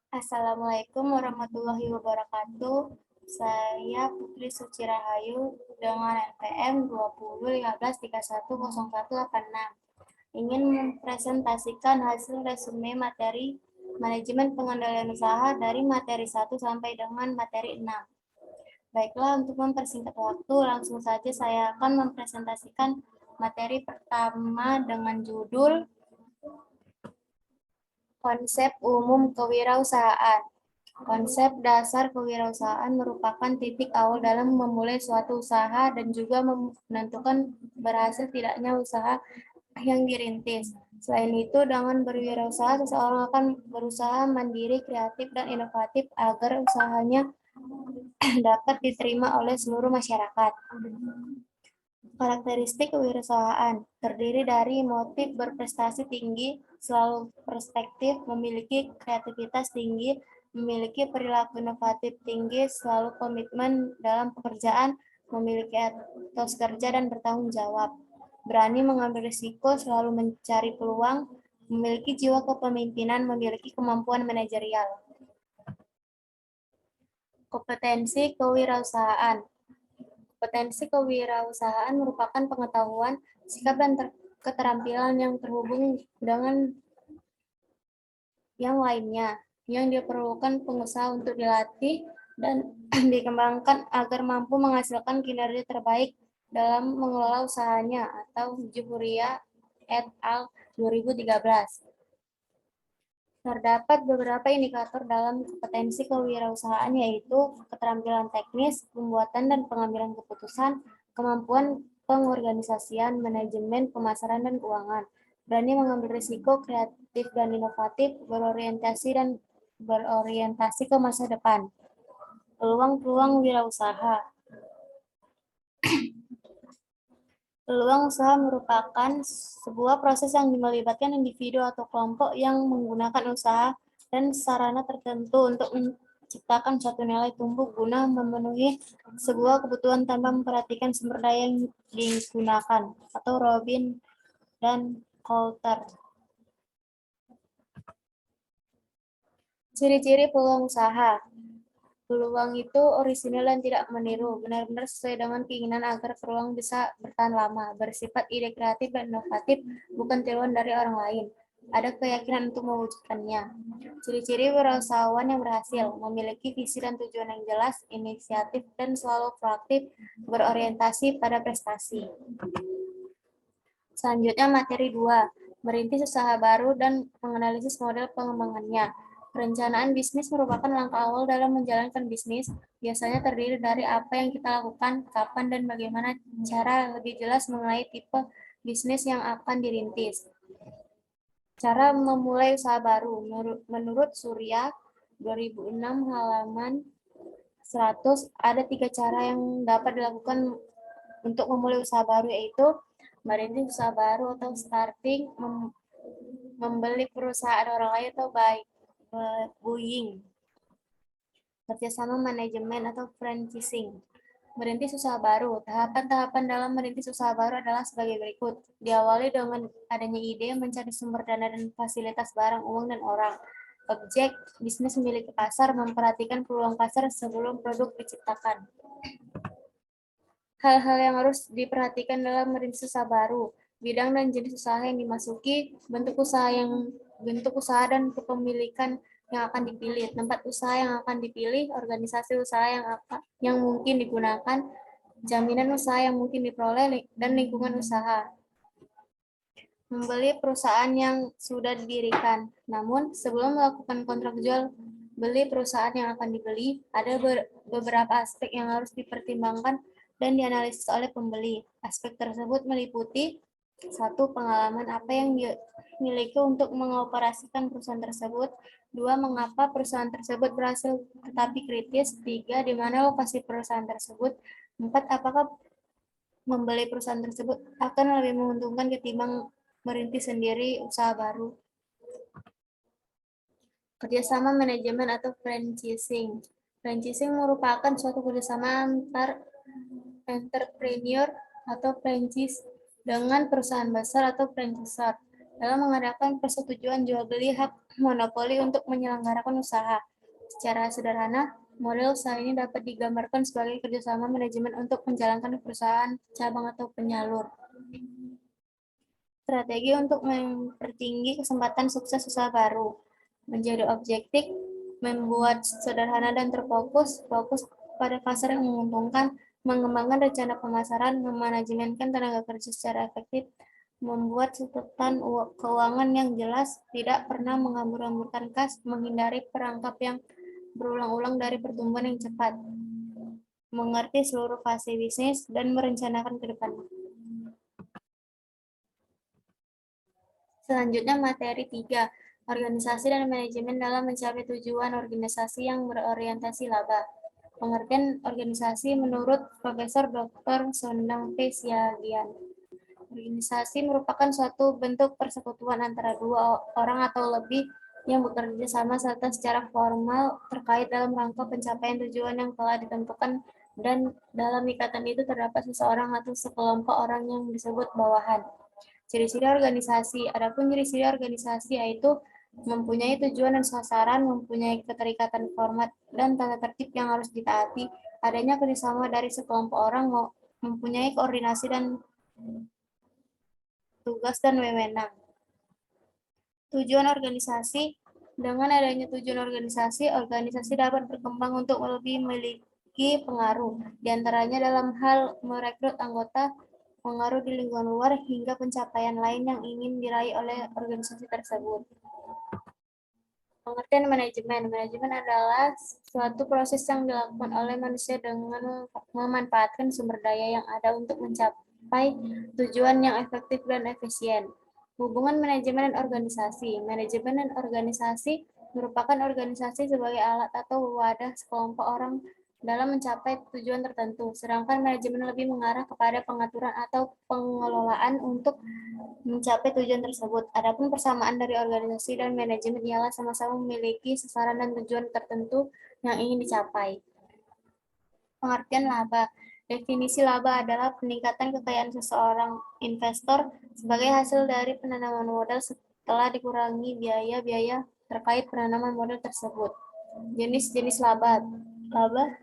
Assalamualaikum warahmatullahi wabarakatuh. Saya Putri Suci Rahayu dengan NPM 2015310186. Ingin mempresentasikan hasil resume materi manajemen pengendalian usaha dari materi 1 sampai dengan materi 6. Baiklah, untuk mempersingkat waktu, langsung saja saya akan mempresentasikan materi pertama dengan judul Konsep Umum Kewirausahaan. Konsep dasar kewirausahaan merupakan titik awal dalam memulai suatu usaha dan juga menentukan berhasil tidaknya usaha yang dirintis. Selain itu, dengan berwirausaha, seseorang akan berusaha mandiri, kreatif, dan inovatif agar usahanya dapat diterima oleh seluruh masyarakat. Karakteristik kewirausahaan terdiri dari motif berprestasi tinggi, selalu perspektif, memiliki kreativitas tinggi, memiliki perilaku inovatif tinggi, selalu komitmen dalam pekerjaan, memiliki etos kerja dan bertanggung jawab, berani mengambil risiko, selalu mencari peluang, memiliki jiwa kepemimpinan, memiliki kemampuan manajerial. Kompetensi kewirausahaan. Kompetensi kewirausahaan merupakan pengetahuan, sikap, dan keterampilan yang terhubung dengan yang lainnya, yang diperlukan pengusaha untuk dilatih dan dikembangkan agar mampu menghasilkan kinerja terbaik dalam mengelola usahanya, atau Juhuria et al. 2013. Terdapat beberapa indikator dalam kompetensi kewirausahaan, yaitu keterampilan teknis, pembuatan dan pengambilan keputusan, kemampuan pengorganisasian, manajemen, pemasaran, dan keuangan, berani mengambil risiko, kreatif dan inovatif, berorientasi ke masa depan. Peluang-peluang wirausaha. Peluang usaha merupakan sebuah proses yang melibatkan individu atau kelompok yang menggunakan usaha dan sarana tertentu untuk menciptakan suatu nilai tumbuh guna memenuhi sebuah kebutuhan tanpa memperhatikan sumber daya yang digunakan, atau Robin dan Coulter. Ciri-ciri peluang usaha. Peluang itu orisinal dan tidak meniru, benar-benar sesuai dengan keinginan agar peluang bisa bertahan lama, bersifat ide kreatif dan inovatif, bukan tiruan dari orang lain. Ada keyakinan untuk mewujudkannya. Ciri-ciri wirausahawan yang berhasil, memiliki visi dan tujuan yang jelas, inisiatif dan selalu proaktif, berorientasi pada prestasi. Selanjutnya materi 2, merintis usaha baru dan menganalisis model pengembangannya. Perencanaan bisnis merupakan langkah awal dalam menjalankan bisnis, biasanya terdiri dari apa yang kita lakukan, kapan, dan bagaimana cara lebih jelas mengenai tipe bisnis yang akan dirintis. Cara memulai usaha baru, menurut Surya 2006 halaman 100, ada 3 cara yang dapat dilakukan untuk memulai usaha baru, yaitu merintis usaha baru atau starting, membeli perusahaan orang lain atau buying, kerjasama manajemen atau franchising. Merintis usaha baru. Tahapan-tahapan dalam merintis usaha baru adalah sebagai berikut. Diawali dengan adanya ide, mencari sumber dana dan fasilitas barang, uang, dan orang. Objek bisnis memiliki pasar, memperhatikan peluang pasar sebelum produk diciptakan. Hal-hal yang harus diperhatikan dalam merintis usaha baru, bidang dan jenis usaha yang dimasuki, bentuk usaha dan kepemilikan yang akan dipilih, tempat usaha yang akan dipilih, organisasi usaha yang mungkin digunakan, jaminan usaha yang mungkin diperoleh, dan lingkungan usaha. Membeli perusahaan yang sudah didirikan. Namun, sebelum melakukan kontrak jual beli perusahaan yang akan dibeli, ada beberapa aspek yang harus dipertimbangkan dan dianalisis oleh pembeli. Aspek tersebut meliputi: 1. Pengalaman apa yang dimiliki untuk mengoperasikan perusahaan tersebut. 2. Mengapa perusahaan tersebut berhasil tetapi kritis. 3. Di mana lokasi perusahaan tersebut. 4. Apakah membeli perusahaan tersebut akan lebih menguntungkan ketimbang merintis sendiri usaha baru. Kerjasama manajemen atau franchising. Franchising merupakan suatu kerjasama antar entrepreneur atau franchise dengan perusahaan besar atau franchisor. dalam mengadakan persetujuan jual beli hak monopoli untuk menyelenggarakan usaha. Secara sederhana, model usaha ini dapat digambarkan sebagai kerjasama manajemen untuk menjalankan perusahaan cabang atau penyalur. Strategi untuk mempertinggi kesempatan sukses usaha baru. Menjadi objektif, membuat sederhana dan terfokus, fokus pada pasar yang menguntungkan, mengembangkan rencana pemasaran, memanajemenkan tenaga kerja secara efektif, membuat catatan keuangan yang jelas, tidak pernah menghambur-hamburkan kas, menghindari perangkap yang berulang-ulang dari pertumbuhan yang cepat, mengerti seluruh fase bisnis, dan merencanakan ke depan. Selanjutnya materi 3, organisasi dan manajemen dalam mencapai tujuan organisasi yang berorientasi laba. Pengertian organisasi menurut Profesor Dr. Sondang P. Siagian. Organisasi merupakan suatu bentuk persekutuan antara dua orang atau lebih yang bekerja sama serta secara formal terkait dalam rangka pencapaian tujuan yang telah ditentukan, dan dalam ikatan itu terdapat seseorang atau sekelompok orang yang disebut bawahan. Ciri-ciri organisasi. Adapun ciri-ciri organisasi yaitu mempunyai tujuan dan sasaran, mempunyai keterikatan format dan tata tertib yang harus ditaati, adanya kerjasama dari sekelompok orang, mempunyai koordinasi dan tugas dan wewenang. Tujuan organisasi. Dengan adanya tujuan organisasi, organisasi dapat berkembang untuk lebih memiliki pengaruh, diantaranya dalam hal merekrut anggota, pengaruh di lingkungan luar, hingga pencapaian lain yang ingin diraih oleh organisasi tersebut. Pengertian manajemen. Manajemen adalah suatu proses yang dilakukan oleh manusia dengan memanfaatkan sumber daya yang ada untuk mencapai tujuan yang efektif dan efisien. Hubungan manajemen dan organisasi. Manajemen dan organisasi merupakan organisasi sebagai alat atau wadah sekelompok orang dalam mencapai tujuan tertentu, sedangkan manajemen lebih mengarah kepada pengaturan atau pengelolaan untuk mencapai tujuan tersebut. Adapun persamaan dari organisasi dan manajemen ialah sama-sama memiliki sasaran dan tujuan tertentu yang ingin dicapai. Pengertian laba. Definisi laba adalah peningkatan kekayaan seseorang investor sebagai hasil dari penanaman modal setelah dikurangi biaya-biaya terkait penanaman modal tersebut. Jenis-jenis laba. Laba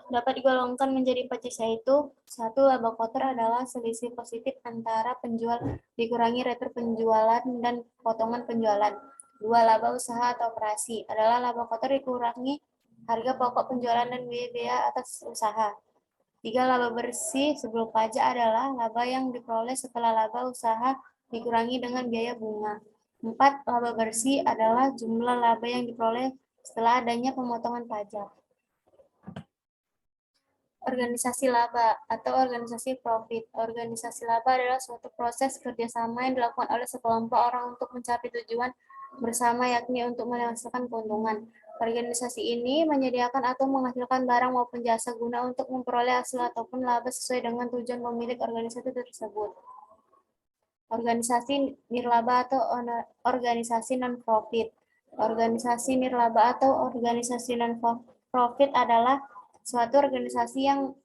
dapat digolongkan menjadi 4 jenis, yaitu: 1. Laba kotor adalah selisih positif antara penjual dikurangi retur penjualan dan potongan penjualan. 2. Laba usaha atau operasi adalah laba kotor dikurangi harga pokok penjualan dan biaya-biaya atas usaha. 3. Laba bersih sebelum pajak adalah laba yang diperoleh setelah laba usaha dikurangi dengan biaya bunga. 4. Laba bersih adalah jumlah laba yang diperoleh setelah adanya pemotongan pajak. Organisasi laba atau organisasi profit. Organisasi laba adalah suatu proses kerjasama yang dilakukan oleh sekelompok orang untuk mencapai tujuan bersama, yakni untuk menghasilkan keuntungan. Organisasi ini menyediakan atau menghasilkan barang maupun jasa guna untuk memperoleh hasil ataupun laba sesuai dengan tujuan pemilik organisasi tersebut. Organisasi nirlaba atau organisasi non-profit. Organisasi nirlaba atau organisasi non-profit adalah suatu organisasi yang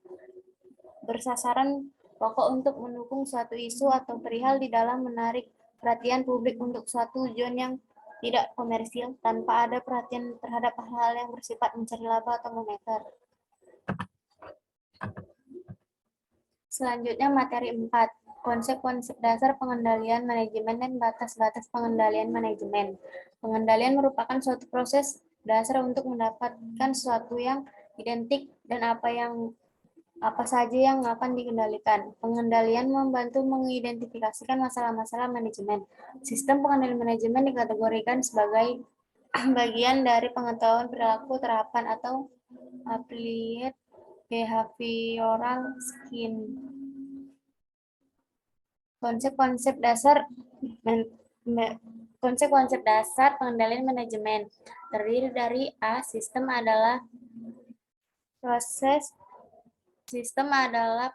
bersasaran pokok untuk mendukung suatu isu atau perihal di dalam menarik perhatian publik untuk suatu tujuan yang tidak komersil tanpa ada perhatian terhadap hal-hal yang bersifat mencari laba atau moneter. Selanjutnya materi 4, konsep-konsep dasar pengendalian manajemen dan batas-batas pengendalian manajemen. Pengendalian merupakan suatu proses dasar untuk mendapatkan sesuatu yang identik dan apa saja yang akan dikendalikan. Pengendalian membantu mengidentifikasikan masalah-masalah manajemen. Sistem pengendalian manajemen dikategorikan sebagai bagian dari pengetahuan perilaku terapan atau applied behavioral skill. Konsep-konsep dasar pengendalian manajemen terdiri dari A. Sistem adalah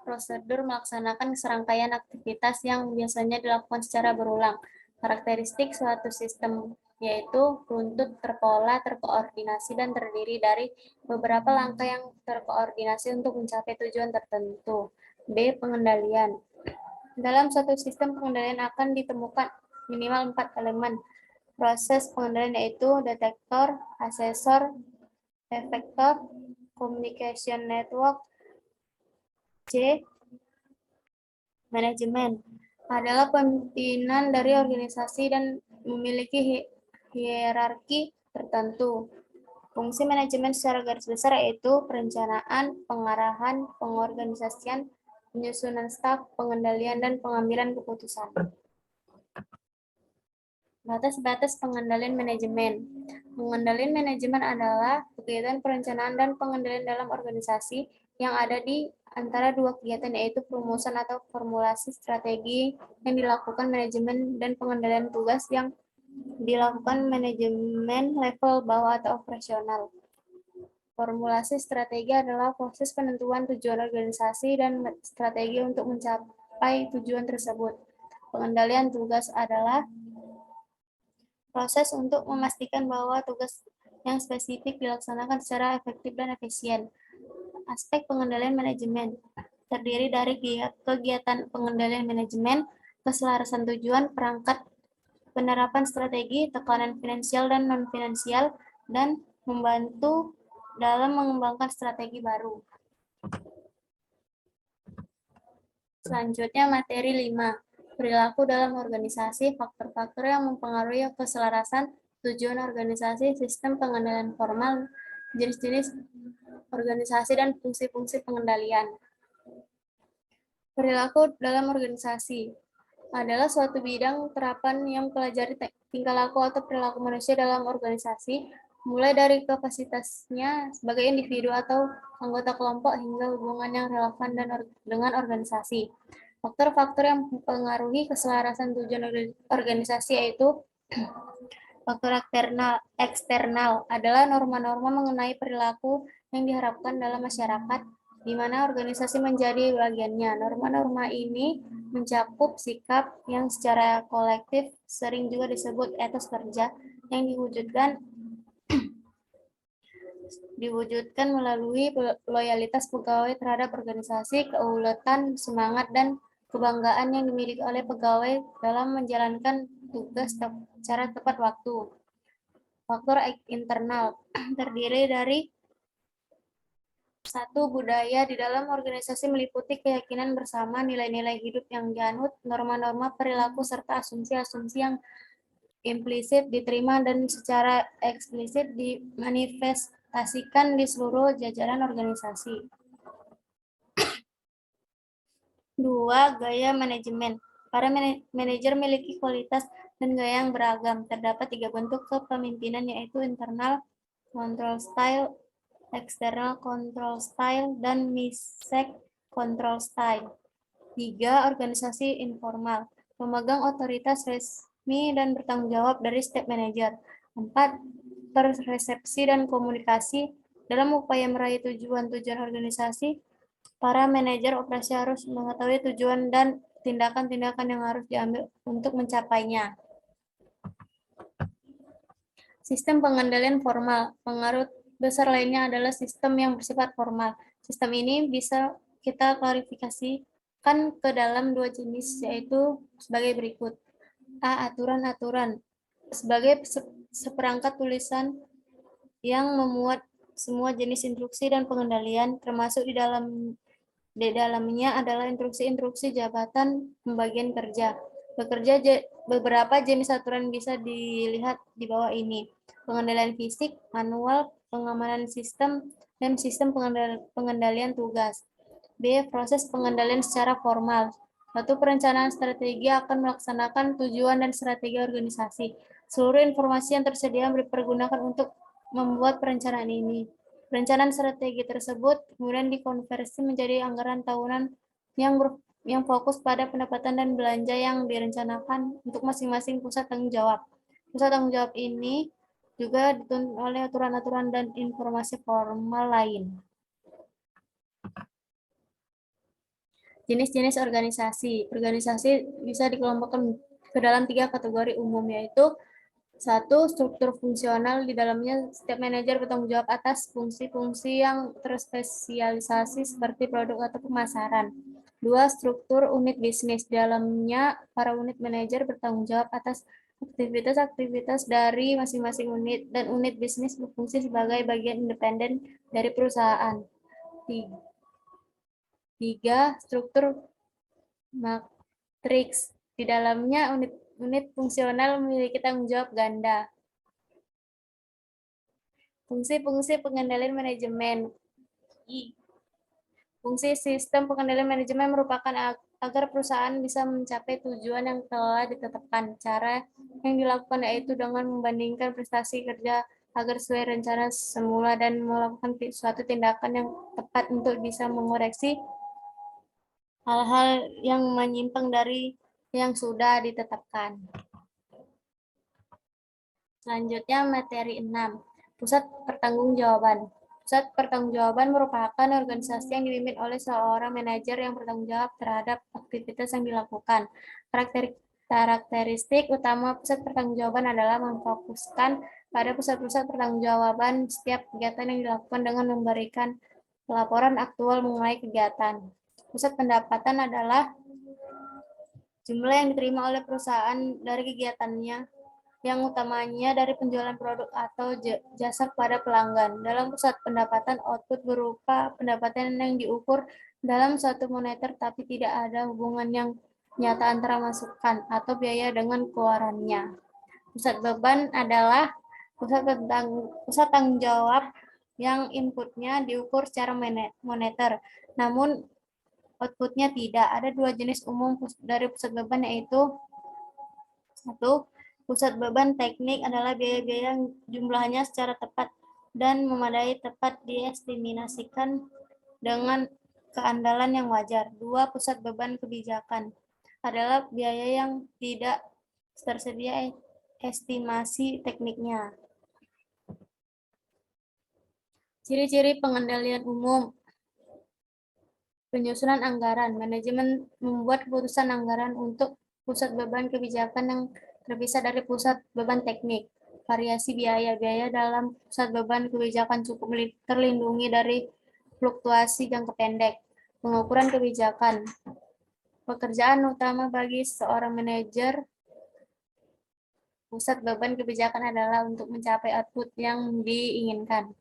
prosedur melaksanakan serangkaian aktivitas yang biasanya dilakukan secara berulang. Karakteristik suatu sistem yaitu runtut, terpola, terkoordinasi, dan terdiri dari beberapa langkah yang terkoordinasi untuk mencapai tujuan tertentu. B. Pengendalian. Dalam suatu sistem pengendalian akan ditemukan minimal 4 elemen. Proses pengendalian yaitu detektor, asesor, efektor, communication network, C. Manajemen adalah pimpinan dari organisasi dan memiliki hierarki tertentu. Fungsi manajemen secara garis besar yaitu perencanaan, pengarahan, pengorganisasian, penyusunan staf, pengendalian, dan pengambilan keputusan. Batas-batas pengendalian manajemen. Pengendalian manajemen adalah kegiatan perencanaan dan pengendalian dalam organisasi yang ada di antara dua kegiatan yaitu perumusan atau formulasi strategi yang dilakukan manajemen dan pengendalian tugas yang dilakukan manajemen level bawah atau operasional. Formulasi strategi adalah proses penentuan tujuan organisasi dan strategi untuk mencapai tujuan tersebut. Pengendalian tugas adalah proses untuk memastikan bahwa tugas yang spesifik dilaksanakan secara efektif dan efisien. Aspek pengendalian manajemen terdiri dari kegiatan pengendalian manajemen, keselarasan tujuan, perangkat, penerapan strategi, tekanan finansial dan non-finansial, dan membantu dalam mengembangkan strategi baru. Selanjutnya materi 5. Perilaku dalam organisasi, faktor-faktor yang mempengaruhi keselarasan tujuan organisasi, sistem pengendalian formal, jenis-jenis organisasi, dan fungsi-fungsi pengendalian. Perilaku dalam organisasi adalah suatu bidang terapan yang mempelajari tingkah laku atau perilaku manusia dalam organisasi, mulai dari kapasitasnya sebagai individu atau anggota kelompok hingga hubungan yang relevan dengan organisasi. Faktor-faktor yang mempengaruhi keselarasan tujuan organisasi yaitu faktor eksternal adalah norma-norma mengenai perilaku yang diharapkan dalam masyarakat, di mana organisasi menjadi bagiannya. Norma-norma ini mencakup sikap yang secara kolektif sering juga disebut etos kerja yang diwujudkan melalui loyalitas pegawai terhadap organisasi, keuletan, semangat, dan kebanggaan yang dimiliki oleh pegawai dalam menjalankan tugas secara tepat waktu. Faktor internal terdiri dari satu, budaya di dalam organisasi meliputi keyakinan bersama, nilai-nilai hidup yang dianut, norma-norma perilaku, serta asumsi-asumsi yang implisit diterima dan secara eksplisit dimanifestasikan di seluruh jajaran organisasi. 2. Gaya manajemen. Para manajer memiliki kualitas dan gaya yang beragam. Terdapat 3 bentuk kepemimpinan yaitu internal control style, external control style, dan misek control style. 3. Organisasi informal. Pemegang otoritas resmi dan bertanggung jawab dari staf manajer. 4. Persepsi dan komunikasi. Dalam upaya meraih tujuan-tujuan organisasi, para manajer operasi harus mengetahui tujuan dan tindakan-tindakan yang harus diambil untuk mencapainya. Sistem pengendalian formal. Pengaruh besar lainnya adalah sistem yang bersifat formal. Sistem ini bisa kita klarifikasikan ke dalam 2 jenis, yaitu sebagai berikut. A. Aturan-aturan. Sebagai seperangkat tulisan yang memuat semua jenis instruksi dan pengendalian, termasuk di dalamnya adalah instruksi-instruksi jabatan pembagian kerja. Beberapa jenis aturan bisa dilihat di bawah ini. Pengendalian fisik, manual, pengamanan sistem, dan sistem pengendalian tugas. B. Proses pengendalian secara formal. Suatu perencanaan strategi akan melaksanakan tujuan dan strategi organisasi. Seluruh informasi yang tersedia dipergunakan untuk membuat perencanaan ini. Perencanaan strategi tersebut kemudian dikonversi menjadi anggaran tahunan yang fokus pada pendapatan dan belanja yang direncanakan untuk masing-masing pusat tanggung jawab. Pusat tanggung jawab ini juga dituntut oleh aturan-aturan dan informasi formal lain. Jenis-jenis organisasi. Organisasi bisa dikelompokkan ke dalam 3 kategori umum, yaitu 1. Struktur fungsional. Di dalamnya setiap manajer bertanggung jawab atas fungsi-fungsi yang terspesialisasi seperti produk atau pemasaran. 2. Struktur unit bisnis. Di dalamnya, para unit manajer bertanggung jawab atas aktivitas-aktivitas dari masing-masing unit, dan unit bisnis berfungsi sebagai bagian independen dari perusahaan. 3. Struktur matriks. Di dalamnya, unit fungsional memiliki tanggung jawab ganda. Fungsi-fungsi pengendalian manajemen. Fungsi sistem pengendalian manajemen merupakan agar perusahaan bisa mencapai tujuan yang telah ditetapkan. Cara yang dilakukan yaitu dengan membandingkan prestasi kerja agar sesuai rencana semula dan melakukan suatu tindakan yang tepat untuk bisa mengoreksi hal-hal yang menyimpang dari yang sudah ditetapkan. Selanjutnya materi 6. Pusat Pertanggungjawaban. Pusat Pertanggungjawaban merupakan organisasi yang dipimpin oleh seorang manajer yang bertanggung jawab terhadap aktivitas yang dilakukan. Karakteristik utama pusat pertanggungjawaban adalah memfokuskan pada pusat-pusat pertanggungjawaban setiap kegiatan yang dilakukan dengan memberikan laporan aktual mengenai kegiatan. Pusat pendapatan adalah jumlah yang diterima oleh perusahaan dari kegiatannya, yang utamanya dari penjualan produk atau jasa kepada pelanggan. Dalam pusat pendapatan, output berupa pendapatan yang diukur dalam suatu moneter tapi tidak ada hubungan yang nyata antara masukan atau biaya dengan keluarannya. Pusat beban adalah pusat tanggung jawab yang inputnya diukur secara moneter, namun outputnya tidak. Ada dua jenis umum dari pusat beban, yaitu 1. Pusat beban teknik adalah biaya-biaya yang jumlahnya secara tepat dan memadai tepat diestimasikan dengan keandalan yang wajar. 2. Pusat beban kebijakan adalah biaya yang tidak tersedia estimasi tekniknya. Ciri-ciri pengendalian umum. Penyusunan anggaran. Manajemen membuat keputusan anggaran untuk pusat beban kebijakan yang terpisah dari pusat beban teknik. Variasi biaya. Biaya dalam pusat beban kebijakan cukup terlindungi dari fluktuasi jangka pendek. Pengukuran kebijakan. Pekerjaan utama bagi seorang manajer pusat beban kebijakan adalah untuk mencapai output yang diinginkan.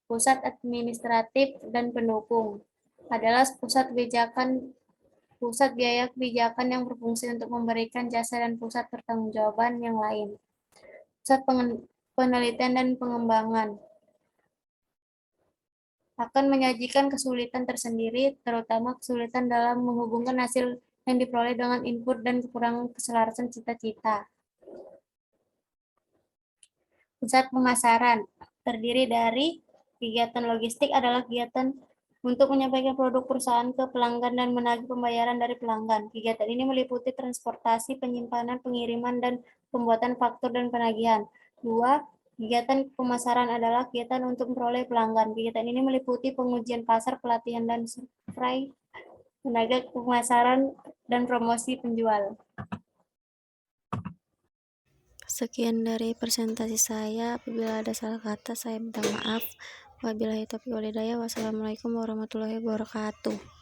Pusat administratif dan pendukung adalah pusat biaya kebijakan yang berfungsi untuk memberikan jasa dan pusat pertanggungjawaban yang lain. Pusat penelitian dan pengembangan akan menyajikan kesulitan tersendiri, terutama kesulitan dalam menghubungkan hasil yang diperoleh dengan input dan kekurangan keselarasan cita-cita. Pusat pemasaran terdiri dari kegiatan logistik adalah kegiatan untuk menyampaikan produk perusahaan ke pelanggan dan menagih pembayaran dari pelanggan. Kegiatan ini meliputi transportasi, penyimpanan, pengiriman, dan pembuatan faktur dan penagihan. 2. Kegiatan pemasaran adalah kegiatan untuk memperoleh pelanggan. Kegiatan ini meliputi pengujian pasar, pelatihan, dan survei tenaga pemasaran dan promosi penjual. Sekian dari presentasi saya. Apabila ada salah kata, saya minta maaf. Wabillahi taufiq wal hidayah. Wassalamualaikum warahmatullahi wabarakatuh.